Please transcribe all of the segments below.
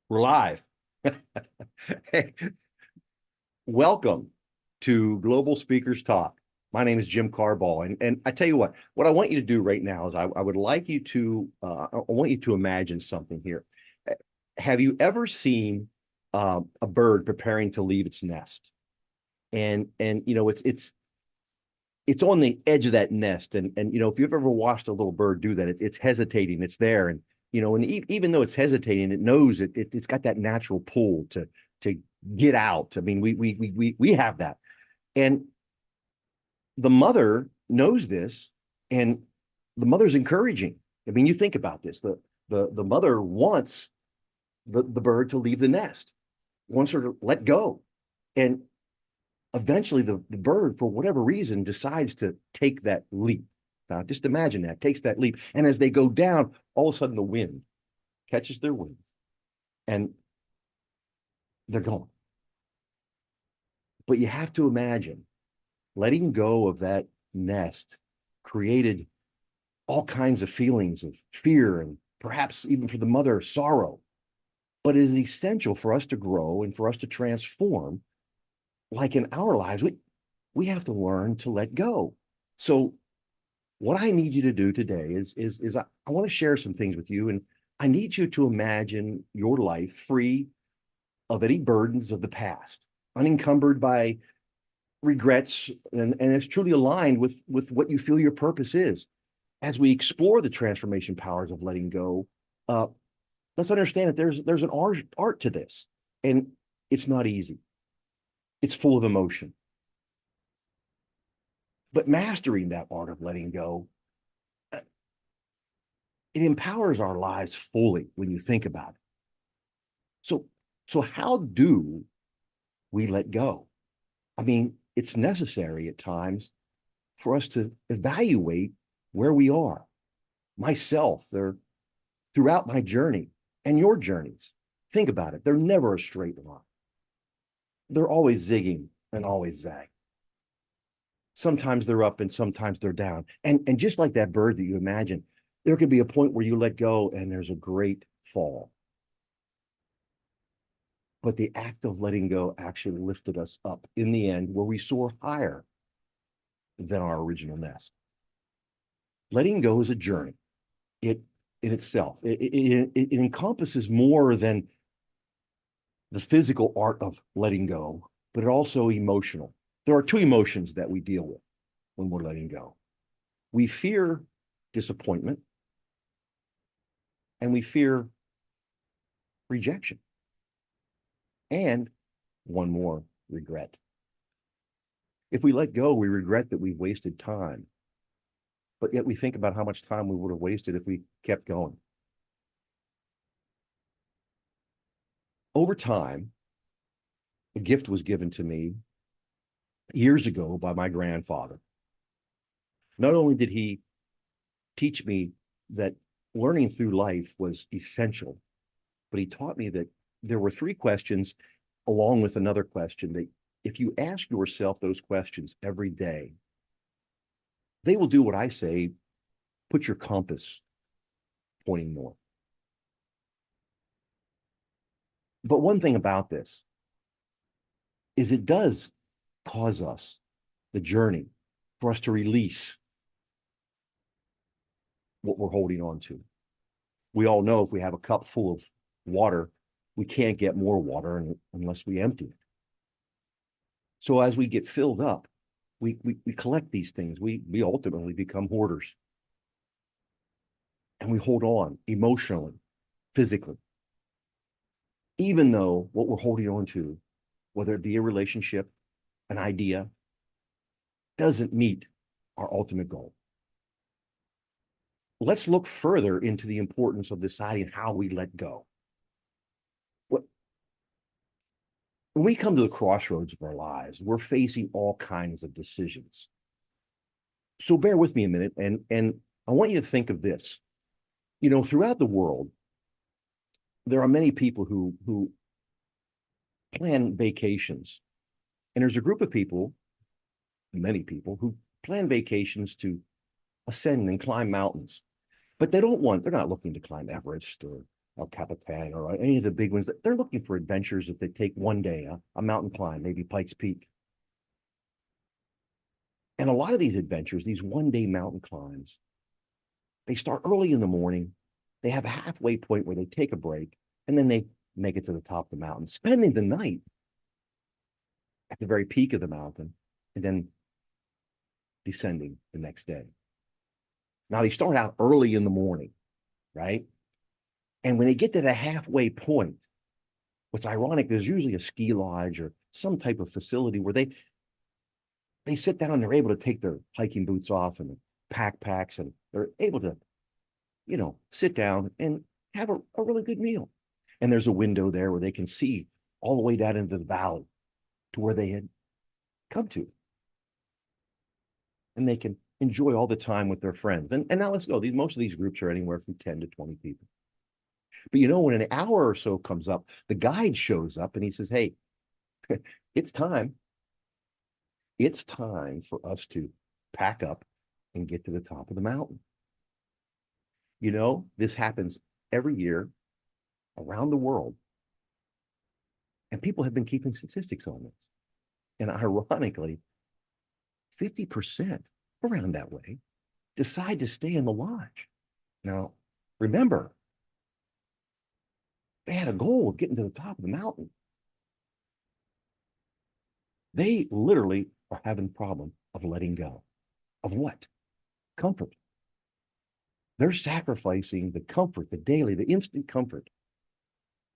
We're live. Hey, welcome to Global Speakers Talk. My name is Jim Carbaugh, and I tell you what I want you to do right now is I would like you to I want you to imagine something here. Have you ever seen a bird preparing to leave its nest? And it's on the edge of that nest, and if you've ever watched a little bird do that, it's hesitating, it's there, and even though it's hesitating, it knows it's got that natural pull to get out. I mean, we have that, and the mother knows this, and the mother's encouraging. I mean, you think about this: the mother wants the bird to leave the nest, wants her to let go, and eventually the bird, for whatever reason, decides to take that leap. Now, just imagine that, takes that leap. And as they go down, all of a sudden the wind catches their wings and they're gone. But you have to imagine letting go of that nest created all kinds of feelings of fear and perhaps even for the mother, sorrow. But it is essential for us to grow and for us to transform. Like in our lives, we have to learn to let go. So what I need you to do today is I want to share some things with you, and I need you to imagine your life free of any burdens of the past, unencumbered by regrets, and it's truly aligned with what you feel your purpose is. As we explore the transformation powers of letting go, uh, let's understand that there's an art to this, and it's not easy. It's full of emotion. But mastering that art of letting go, uh, it empowers our lives fully when you think about it. So, so how do we let go? I mean, it's necessary at times for us to evaluate where we are. Myself, they're throughout my journey and your journeys. Think about it. They're never a straight line. They're always zigging and always zag. Sometimes they're up and sometimes they're down. And just like that bird that you imagine, there could be a point where you let go and there's a great fall. But the act of letting go actually lifted us up in the end, where we soar higher than our original nest. Letting go is a journey. It in itself, it encompasses more than the physical art of letting go, but it also emotional. There are two emotions that we deal with when we're letting go. We fear disappointment and we fear rejection. And one more, regret. If we let go, we regret that we've wasted time, but yet we think about how much time we would have wasted if we kept going. Over time, a gift was given to me years ago by my grandfather. Not only did he teach me that learning through life was essential, but he taught me that there were three questions along with another question that if you ask yourself those questions every day, they will do what I say, put your compass pointing north. But one thing about this is it does cause us, the journey, for us to release what we're holding on to. We all know if we have a cup full of water, we can't get more water unless we empty it. So as we get filled up, we collect these things. We ultimately become hoarders. And we hold on emotionally, physically, even though what we're holding on to, whether it be a relationship, an idea, doesn't meet our ultimate goal. Let's look further into the importance of deciding how we let go. When we come to the crossroads of our lives, we're facing all kinds of decisions. So bear with me a minute, and I want you to think of this. Throughout the world, there are many people who plan vacations. And there's a group of people, many people, who plan vacations to ascend and climb mountains. But they're not looking to climb Everest or El Capitan or any of the big ones. They're looking for adventures that they take one day, a mountain climb, maybe Pikes Peak. And a lot of these adventures, these one-day mountain climbs, they start early in the morning. They have a halfway point where they take a break, and then they make it to the top of the mountain, spending the night at the very peak of the mountain, and then descending the next day. Now, they start out early in the morning, right? And when they get to the halfway point, what's ironic, there's usually a ski lodge or some type of facility where they sit down, they're able to take their hiking boots off and backpacks, and they're able to, sit down and have a really good meal. And there's a window there where they can see all the way down into the valley to where they had come to. And they can enjoy all the time with their friends. And now let's go. Most of these groups are anywhere from 10 to 20 people. But when an hour or so comes up, the guide shows up and he says, hey, it's time. It's time for us to pack up and get to the top of the mountain. This happens every year around the world. And people have been keeping statistics on this. And ironically, 50% around that way decide to stay in the lodge. Now, remember, they had a goal of getting to the top of the mountain. They literally are having a problem of letting go. Of what? Comfort. They're sacrificing the comfort, the daily, the instant comfort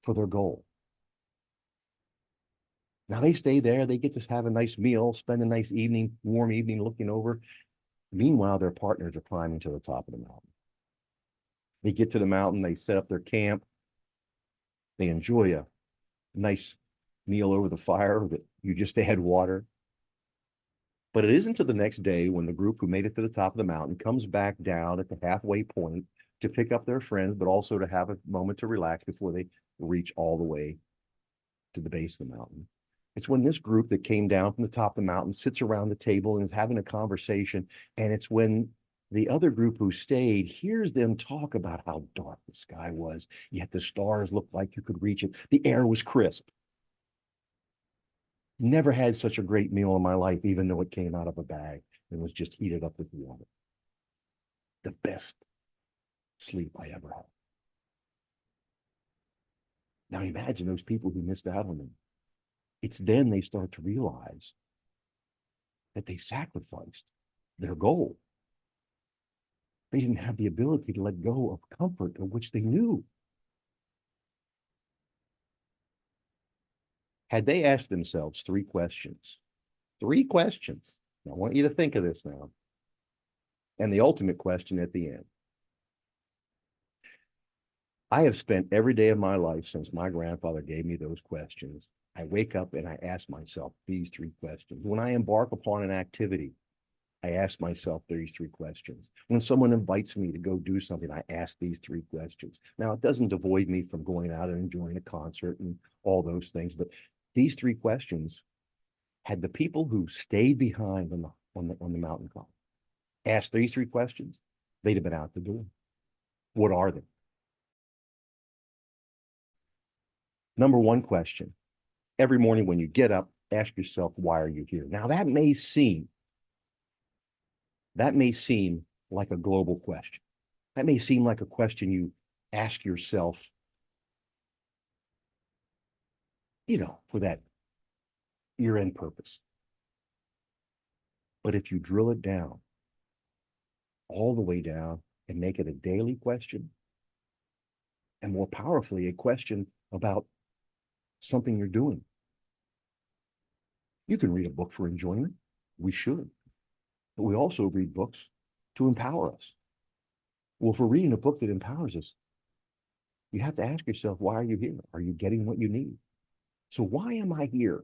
for their goal. Now they stay there, they get to have a nice meal, spend a nice evening, warm evening looking over. Meanwhile, their partners are climbing to the top of the mountain. They get to the mountain, they set up their camp, they enjoy a nice meal over the fire that you just add water. But it isn't until the next day when the group who made it to the top of the mountain comes back down at the halfway point to pick up their friends, but also to have a moment to relax before they reach all the way to the base of the mountain. It's when this group that came down from the top of the mountain sits around the table and is having a conversation. And it's when the other group who stayed hears them talk about how dark the sky was, yet the stars looked like you could reach it. The air was crisp. Never had such a great meal in my life, even though it came out of a bag and was just heated up with water. The best sleep I ever had. Now imagine those people who missed out on it. It's then they start to realize that they sacrificed their goal. They didn't have the ability to let go of comfort of which they knew. Had they asked themselves three questions, I want you to think of this now, and the ultimate question at the end. I have spent every day of my life since my grandfather gave me those questions. I wake up and I ask myself these three questions. When I embark upon an activity, I ask myself these three questions. When someone invites me to go do something, I ask these three questions. Now, it doesn't avoid me from going out and enjoying a concert and all those things, but these three questions, had the people who stayed behind on the mountain climb asked these three questions, they'd have been out the door. What are they? Number one question, every morning when you get up, ask yourself, why are you here? Now that may seem like a global question. That may seem like a question you ask yourself, for that year-end purpose. But if you drill it down, all the way down, and make it a daily question, and more powerfully, a question about something you're doing. You can read a book for enjoyment. We should. But we also read books to empower us. Well, if we're reading a book that empowers us, you have to ask yourself, why are you here? Are you getting what you need? So why am I here?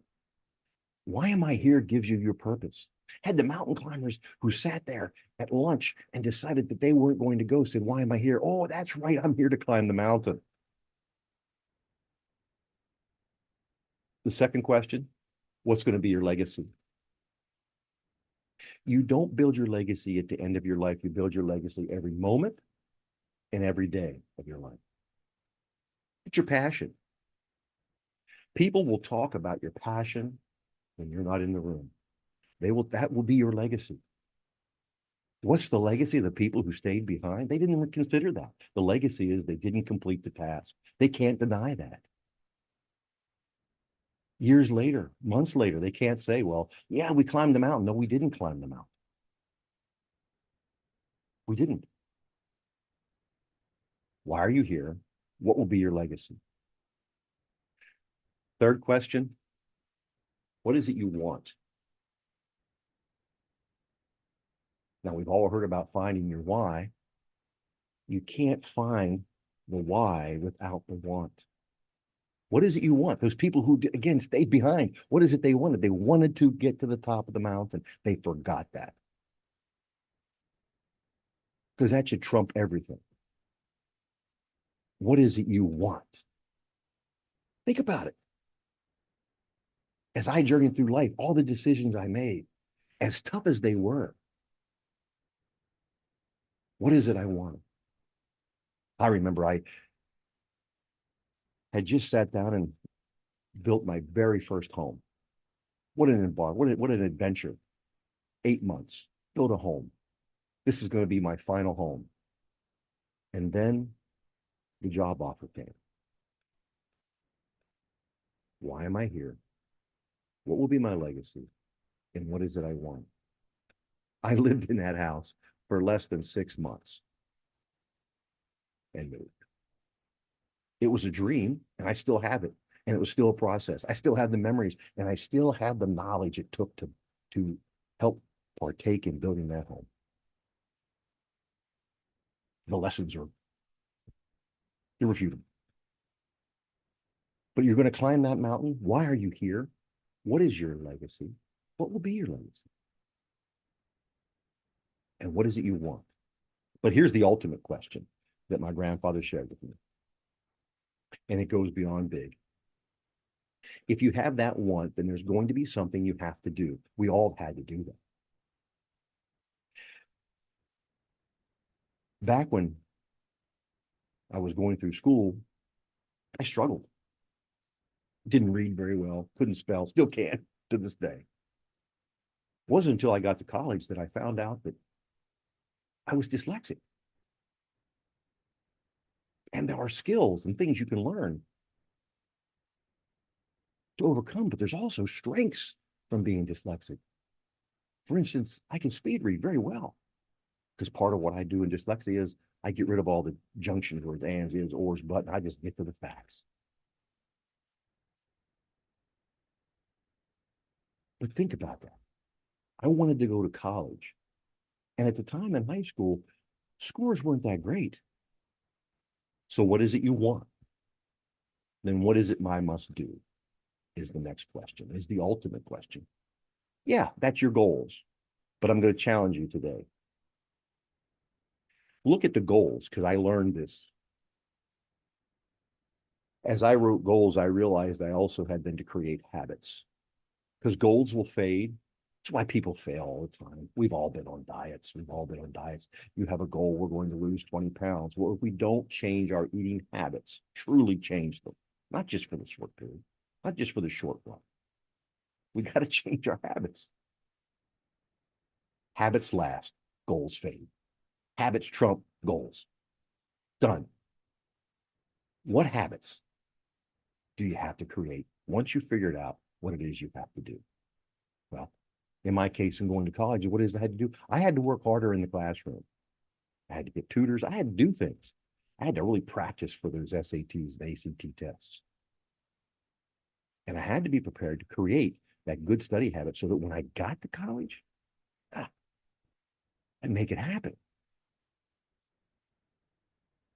Why am I here gives you your purpose. Had the mountain climbers who sat there at lunch and decided that they weren't going to go said, why am I here? Oh, that's right. I'm here to climb the mountain. The second question, what's going to be your legacy? You don't build your legacy at the end of your life. You build your legacy every moment and every day of your life. It's your passion. People will talk about your passion when you're not in the room. That will be your legacy. What's the legacy of the people who stayed behind? They didn't even consider that. The legacy is they didn't complete the task. They can't deny that. Years later, months later, they can't say, well, yeah, we climbed the mountain. No, we didn't climb the mountain. We didn't. Why are you here? What will be your legacy? Third question, what is it you want? Now, we've all heard about finding your why. You can't find the why without the want. What is it you want? Those people who, again, stayed behind, what is it they wanted? They wanted to get to the top of the mountain. They forgot that. Because that should trump everything. What is it you want? Think about it. As I journeyed through life, all the decisions I made, as tough as they were, what is it I want? I remember I had just sat down and built my very first home. What an what an adventure. 8 months, build a home. This is going to be my final home. And then the job offer came. Why am I here? What will be my legacy? And what is it I want? I lived in that house for less than 6 months and moved. It was a dream, and I still have it. And it was still a process. I still have the memories, and I still have the knowledge it took to help partake in building that home. The lessons are irrefutable. But you're going to climb that mountain. Why are you here? What is your legacy? What will be your legacy? And what is it you want? But here's the ultimate question that my grandfather shared with me. And it goes beyond big. If you have that want, then there's going to be something you have to do. We all had to do that. Back when I was going through school, I struggled. Didn't read very well, couldn't spell, still can't to this day. It wasn't until I got to college that I found out that I was dyslexic. And there are skills and things you can learn to overcome, but there's also strengths from being dyslexic. For instance, I can speed read very well because part of what I do in dyslexia is I get rid of all the junctions where it's ands, is, ors, but, and I just get to the facts. But think about that. I wanted to go to college. And at the time in high school, scores weren't that great. So what is it you want? Then what is it my must do? Is the next question, is the ultimate question. Yeah, that's your goals. But I'm going to challenge you today. Look at the goals, because I learned this. As I wrote goals, I realized I also had then to create habits, because goals will fade. That's why people fail all the time. We've all been on diets. We've all been on diets. You have a goal, we're going to lose 20 pounds. Well, if we don't change our eating habits, truly change them, not just for the short period, not just for the short run, we got to change our habits. Habits last, goals fade. Habits trump goals. Done. What habits do you have to create once you figured out what it is you have to do? Well, in my case, in going to college, what is I had to do? I had to work harder in the classroom. I had to get tutors. I had to do things. I had to really practice for those SATs, the ACT tests. And I had to be prepared to create that good study habit so that when I got to college, I'd make it happen.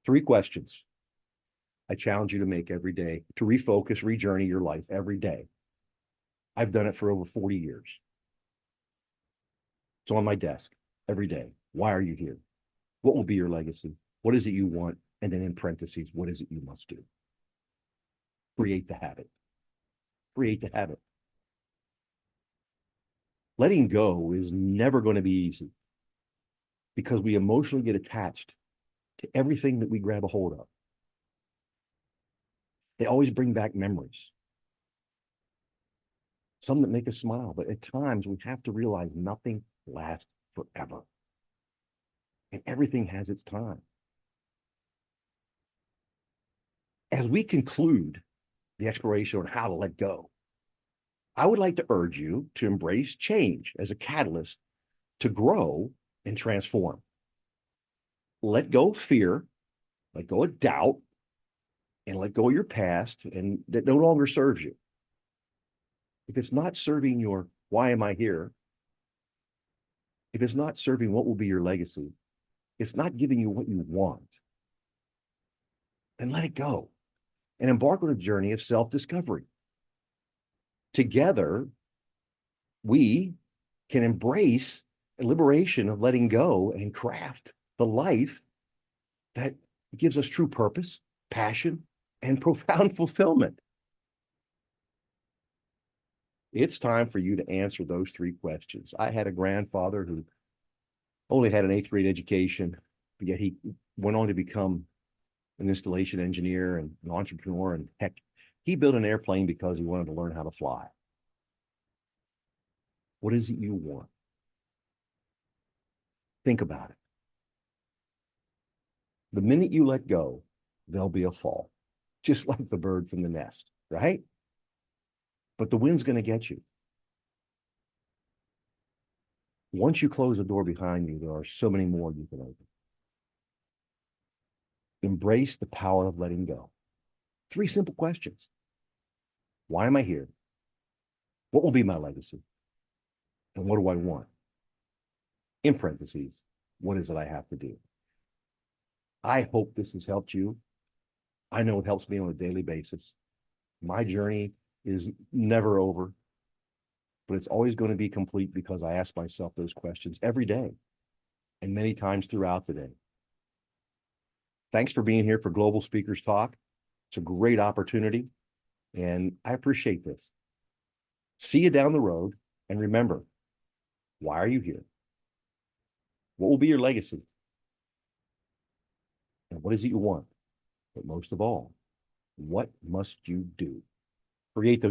3 questions I challenge you to make every day to refocus, rejourney your life every day. I've done it for over 40 years. It's on my desk every day. Why are you here? What will be your legacy? What is it you want? And then in parentheses, what is it you must do? Create the habit. Create the habit. Letting go is never going to be easy because we emotionally get attached to everything that we grab a hold of. They always bring back memories, some that make us smile, but at times we have to realize nothing lasts forever and everything has its time. As we conclude the exploration on how to let go, I would like to urge you to embrace change as a catalyst to grow and transform. Let go of fear, let go of doubt, and let go of your past and that no longer serves you. If it's not serving your why am I here, if it's not serving what will be your legacy, it's not giving you what you want, then let it go and embark on a journey of self-discovery. Together, we can embrace a liberation of letting go and craft the life that gives us true purpose, passion, and profound fulfillment. It's time for you to answer those three questions. I had a grandfather who only had an eighth grade education, but yet he went on to become an installation engineer and an entrepreneur. And heck, he built an airplane because he wanted to learn how to fly. What is it you want? Think about it. The minute you let go, there'll be a fall, just like the bird from the nest, right? But the wind's going to get you. Once you close the door behind you, there are so many more you can open. Embrace the power of letting go. Three simple questions. Why am I here? What will be my legacy? And what do I want? In parentheses, what is it I have to do? I hope this has helped you. I know it helps me on a daily basis. My journey is never over, but it's always going to be complete because I ask myself those questions every day and many times throughout the day. Thanks for being here for Global Speakers Talk. It's a great opportunity, and I appreciate this. See you down the road, and remember, why are you here? What will be your legacy? And what is it you want? But most of all, what must you do? Create those